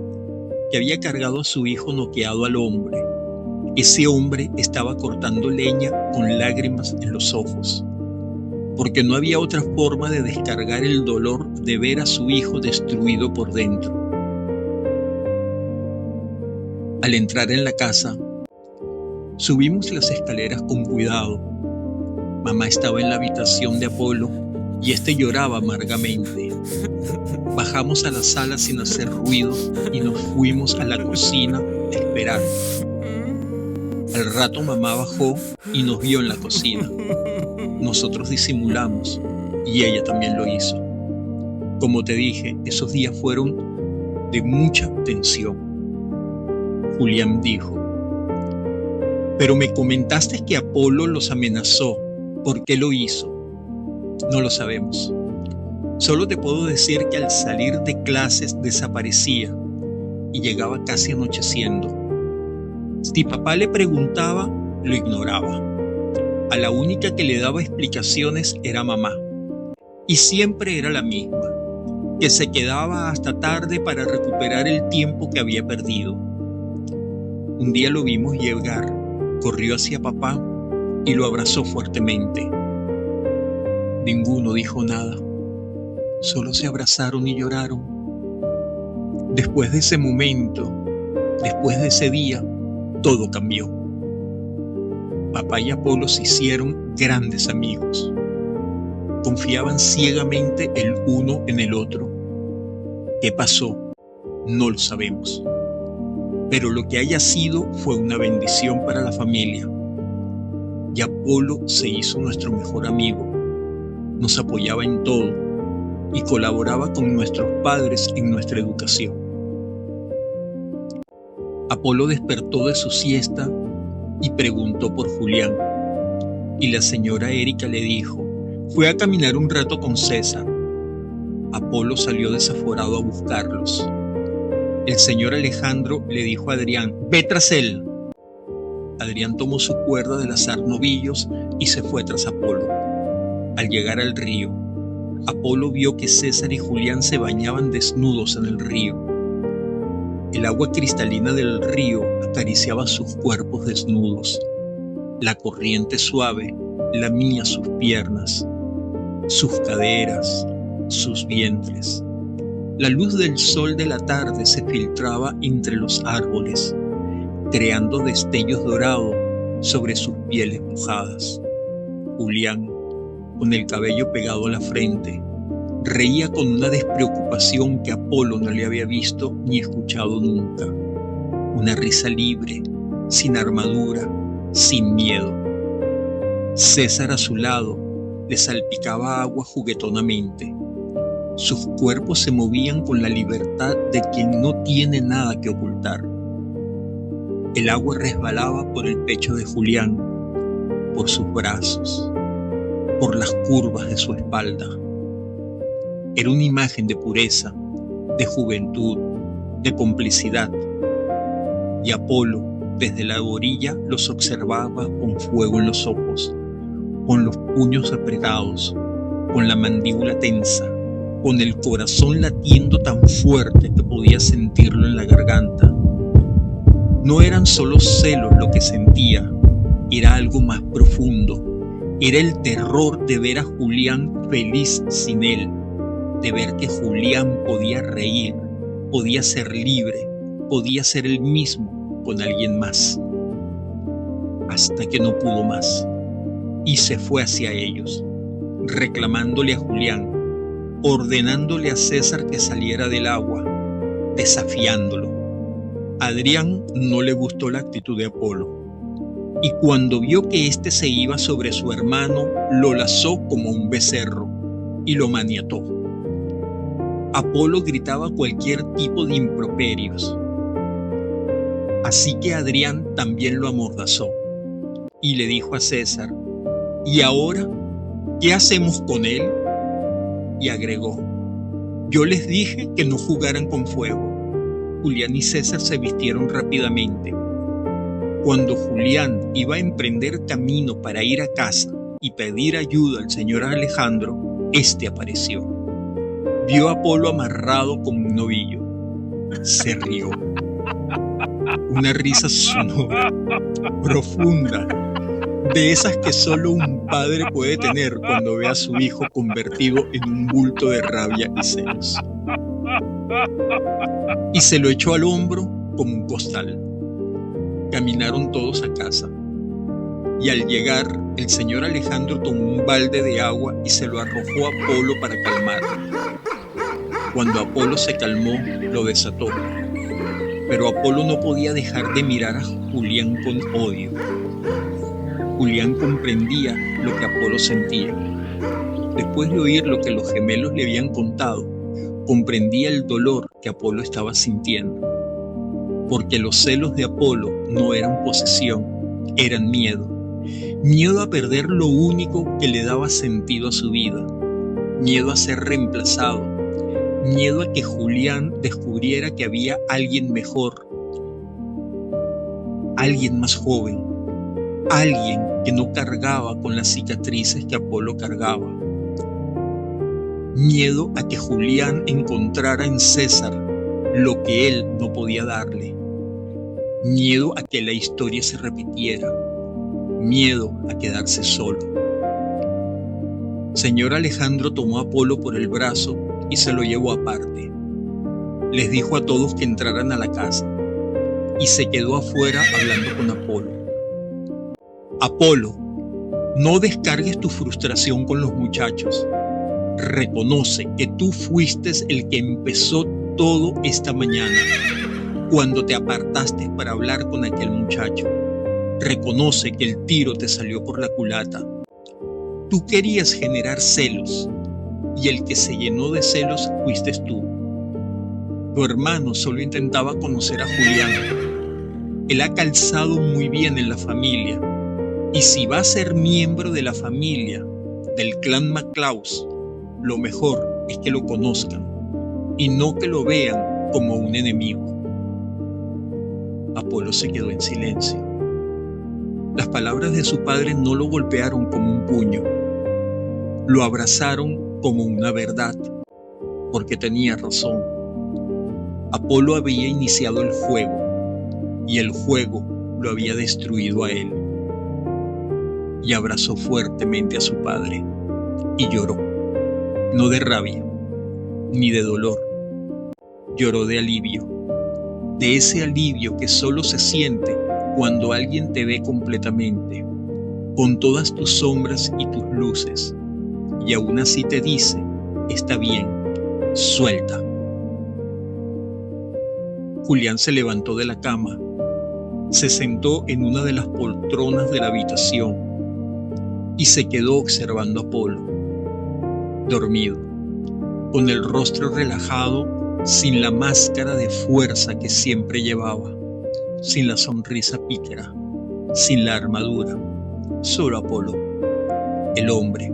[SPEAKER 1] que había cargado a su hijo noqueado al hombre. Ese hombre estaba cortando leña con lágrimas en los ojos, porque no había otra forma de descargar el dolor de ver a su hijo destruido por dentro. Al entrar en la casa, subimos las escaleras con cuidado. Mamá estaba en la habitación de Apolo y este lloraba amargamente. Bajamos a la sala sin hacer ruido y nos fuimos a la cocina a esperar. Al rato mamá bajó y nos vio en la cocina. Nosotros disimulamos y ella también lo hizo. Como te dije, esos días fueron de mucha tensión. Julián dijo: «Pero me comentaste que Apolo los amenazó. ¿Por qué lo hizo?». No lo sabemos. Solo te puedo decir que al salir de clases desaparecía y llegaba casi anocheciendo. Si papá le preguntaba, lo ignoraba. A la única que le daba explicaciones era mamá. Y siempre era la misma, que se quedaba hasta tarde para recuperar el tiempo que había perdido. Un día lo vimos llegar, corrió hacia papá y lo abrazó fuertemente. Ninguno dijo nada, solo se abrazaron y lloraron. Después de ese momento, después de ese día, todo cambió. Papá y Apolo se hicieron grandes amigos. Confiaban ciegamente el uno en el otro. ¿Qué pasó? No lo sabemos. Pero lo que haya sido fue una bendición para la familia. Y Apolo se hizo nuestro mejor amigo. Nos apoyaba en todo y colaboraba con nuestros padres en nuestra educación. Apolo despertó de su siesta y preguntó por Julián. Y la señora Erika le dijo: Fue a caminar un rato con César. Apolo salió desaforado a buscarlos. El señor Alejandro le dijo a Adrián: «Ve tras él». Adrián tomó su cuerda de lazar novillos y se fue tras Apolo. Al llegar al río, Apolo vio que César y Julián se bañaban desnudos en el río. El agua cristalina del río acariciaba sus cuerpos desnudos. La corriente suave lamía sus piernas, sus caderas, sus vientres. La luz del sol de la tarde se filtraba entre los árboles, creando destellos dorados sobre sus pieles mojadas. Julián, con el cabello pegado a la frente, reía con una despreocupación que Apolo no le había visto ni escuchado nunca. Una risa libre, sin armadura, sin miedo. César a su lado le salpicaba agua juguetonamente. Sus cuerpos se movían con la libertad de quien no tiene nada que ocultar. El agua resbalaba por el pecho de Julián, por sus brazos, por las curvas de su espalda. Era una imagen de pureza, de juventud, de complicidad. Y Apolo, desde la orilla, los observaba con fuego en los ojos, con los puños apretados, con la mandíbula tensa, con el corazón latiendo tan fuerte que podía sentirlo en la garganta. No eran solo celos lo que sentía, era algo más profundo. Era el terror de ver a Julián feliz sin él, de ver que Julián podía reír, podía ser libre, podía ser él mismo con alguien más. Hasta que no pudo más y se fue hacia ellos, reclamándole a Julián, ordenándole a César que saliera del agua, desafiándolo. A Adrián no le gustó la actitud de Apolo, y cuando vio que éste se iba sobre su hermano, lo lazó como un becerro y lo maniató. Apolo gritaba cualquier tipo de improperios. Así que Adrián también lo amordazó y le dijo a César: «¿Y ahora qué hacemos con él?». Y agregó: «Yo les dije que no jugaran con fuego». Julián y César se vistieron rápidamente. Cuando Julián iba a emprender camino para ir a casa y pedir ayuda al señor Alejandro, éste apareció. Vio a Apolo amarrado como un novillo. Se rió. Una risa sonora, profunda, de esas que solo un padre puede tener cuando ve a su hijo convertido en un bulto de rabia y celos. Y se lo echó al hombro como un costal. Caminaron todos a casa, y al llegar, el señor Alejandro tomó un balde de agua y se lo arrojó a Apolo para calmarlo. Cuando Apolo se calmó, lo desató, pero Apolo no podía dejar de mirar a Julián con odio. Julián comprendía lo que Apolo sentía. Después de oír lo que los gemelos le habían contado, comprendía el dolor que Apolo estaba sintiendo. Porque los celos de Apolo no eran posesión, eran miedo. Miedo a perder lo único que le daba sentido a su vida. Miedo a ser reemplazado. Miedo a que Julián descubriera que había alguien mejor. Alguien más joven. Alguien que no cargaba con las cicatrices que Apolo cargaba. Miedo a que Julián encontrara en César lo que él no podía darle. Miedo a que la historia se repitiera. Miedo a quedarse solo. Señor Alejandro tomó a Apolo por el brazo y se lo llevó aparte. Les dijo a todos que entraran a la casa y se quedó afuera hablando con Apolo. «Apolo, no descargues tu frustración con los muchachos. Reconoce que tú fuiste el que empezó todo esta mañana, cuando te apartaste para hablar con aquel muchacho. Reconoce que el tiro te salió por la culata. Tú querías generar celos, y el que se llenó de celos fuiste tú. Tu hermano solo intentaba conocer a Julián. Él ha calzado muy bien en la familia, y si va a ser miembro de la familia, del clan McClaus, lo mejor es que lo conozcan y no que lo vean como un enemigo. Apolo se quedó en silencio. Las palabras de su padre no lo golpearon como un puño, lo abrazaron como una verdad, porque tenía razón. Apolo había iniciado el fuego y el fuego lo había destruido a él. Y abrazó fuertemente a su padre y lloró, no de rabia ni de dolor, lloró de alivio, de ese alivio que solo se siente cuando alguien te ve completamente, con todas tus sombras y tus luces, y aún así te dice: está bien, suelta. Julián se levantó de la cama, se sentó en una de las poltronas de la habitación y se quedó observando a Apolo, dormido, con el rostro relajado, sin la máscara de fuerza que siempre llevaba, sin la sonrisa pícara, sin la armadura, solo Apolo, el hombre,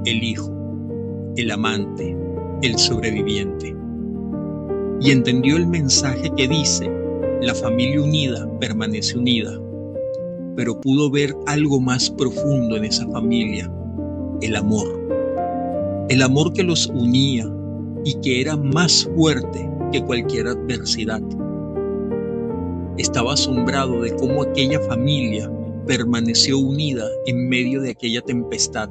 [SPEAKER 1] el hijo, el amante, el sobreviviente. Y entendió el mensaje que dice: la familia unida permanece unida, pero pudo ver algo más profundo en esa familia: el amor que los unía y que era más fuerte que cualquier adversidad. Estaba asombrado de cómo aquella familia permaneció unida en medio de aquella tempestad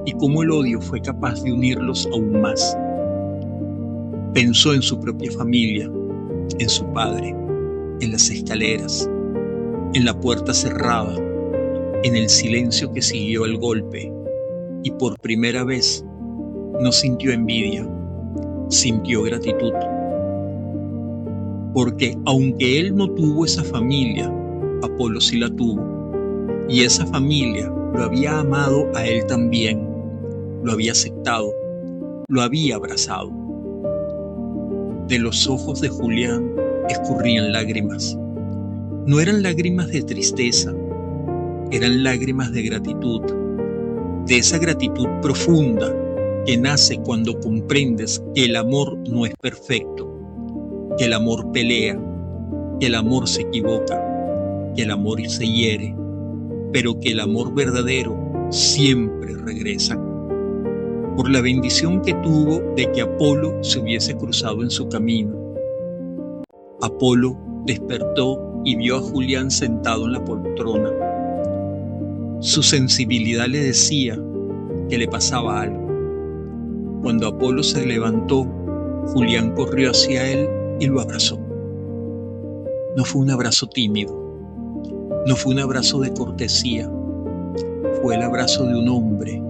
[SPEAKER 1] y cómo el odio fue capaz de unirlos aún más. Pensó en su propia familia, en su padre, en las escaleras, en la puerta cerrada, en el silencio que siguió el golpe, y por primera vez no sintió envidia, sintió gratitud. Porque aunque él no tuvo esa familia, Apolo sí la tuvo, y esa familia lo había amado a él también, lo había aceptado, lo había abrazado. De los ojos de Julián escurrían lágrimas. No eran lágrimas de tristeza, eran lágrimas de gratitud, de esa gratitud profunda que nace cuando comprendes que el amor no es perfecto, que el amor pelea, que el amor se equivoca, que el amor se hiere, pero que el amor verdadero siempre regresa. Por la bendición que tuvo de que Apolo se hubiese cruzado en su camino. Apolo despertó y vio a Julián sentado en la poltrona. Su sensibilidad le decía que le pasaba algo. Cuando Apolo se levantó, Julián corrió hacia él y lo abrazó. No fue un abrazo tímido, no fue un abrazo de cortesía, fue el abrazo de un hombre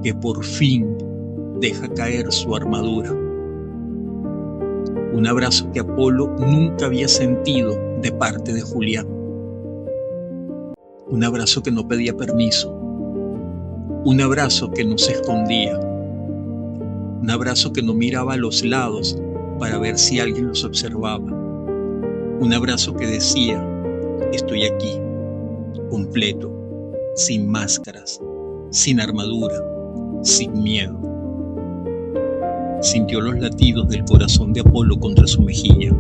[SPEAKER 1] que por fin deja caer su armadura. Un abrazo que Apolo nunca había sentido de parte de Julián. Un abrazo que no pedía permiso. Un abrazo que no se escondía. Un abrazo que no miraba a los lados para ver si alguien los observaba. Un abrazo que decía: estoy aquí, completo, sin máscaras, sin armadura, sin miedo. Sintió los latidos del corazón de Apolo contra su mejilla,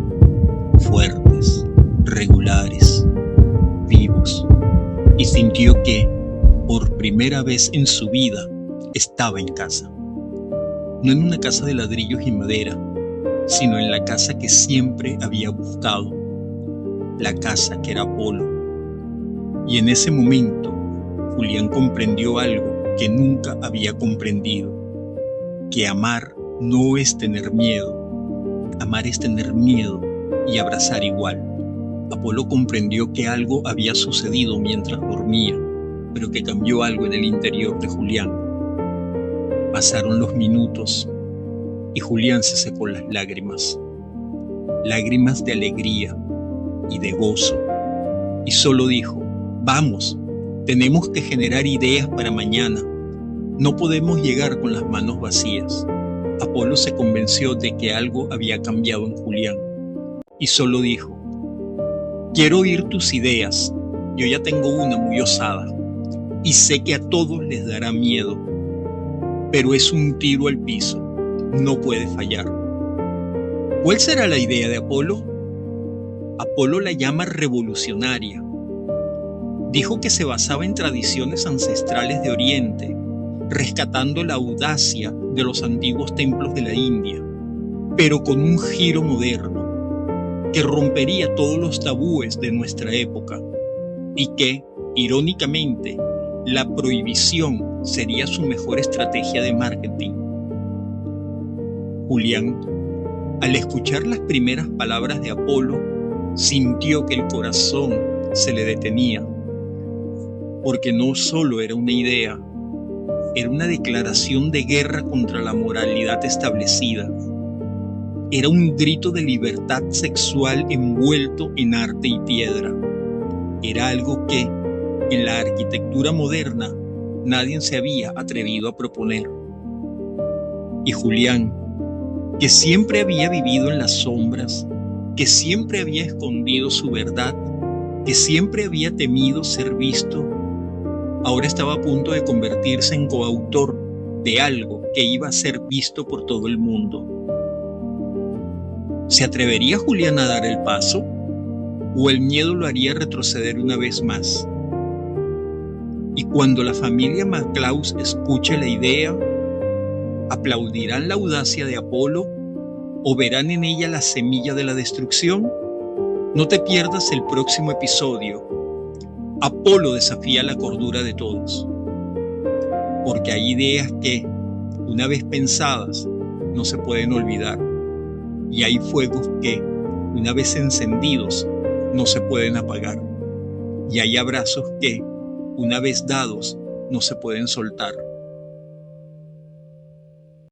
[SPEAKER 1] fuertes, regulares, vivos, y sintió que, por primera vez en su vida, estaba en casa. No en una casa de ladrillos y madera, sino en la casa que siempre había buscado, la casa que era Apolo. Y en ese momento, Julián comprendió algo que nunca había comprendido: que amar no es tener miedo, amar es tener miedo y abrazar igual. Apolo comprendió que algo había sucedido mientras dormía, pero que cambió algo en el interior de Julián. Pasaron los minutos y Julián se secó las lágrimas, lágrimas de alegría y de gozo, y solo dijo: vamos, tenemos que generar ideas para mañana, no podemos llegar con las manos vacías. Apolo se convenció de que algo había cambiado en Julián y solo dijo: quiero oír tus ideas, yo ya tengo una muy osada y sé que a todos les dará miedo, pero es un tiro al piso, no puede fallar. ¿Cuál será la idea de Apolo? Apolo la llama revolucionaria. Dijo que se basaba en tradiciones ancestrales de Oriente, rescatando la audacia de los antiguos templos de la India, pero con un giro moderno, que rompería todos los tabúes de nuestra época y que, irónicamente, la prohibición sería su mejor estrategia de marketing. Julián, al escuchar las primeras palabras de Apolo, sintió que el corazón se le detenía, porque no solo era una idea, era una declaración de guerra contra la moralidad establecida. Era un grito de libertad sexual envuelto en arte y piedra. Era algo que, en la arquitectura moderna, nadie se había atrevido a proponer. Y Julián, que siempre había vivido en las sombras, que siempre había escondido su verdad, que siempre había temido ser visto, ahora estaba a punto de convertirse en coautor de algo que iba a ser visto por todo el mundo. ¿Se atrevería Julián a dar el paso? ¿O el miedo lo haría retroceder una vez más? Y cuando la familia McClaus escuche la idea, ¿aplaudirán la audacia de Apolo o verán en ella la semilla de la destrucción? No te pierdas el próximo episodio. Apolo desafía la cordura de todos. Porque hay ideas que, una vez pensadas, no se pueden olvidar. Y hay fuegos que, una vez encendidos, no se pueden apagar. Y hay abrazos que, una vez dados, no se pueden soltar.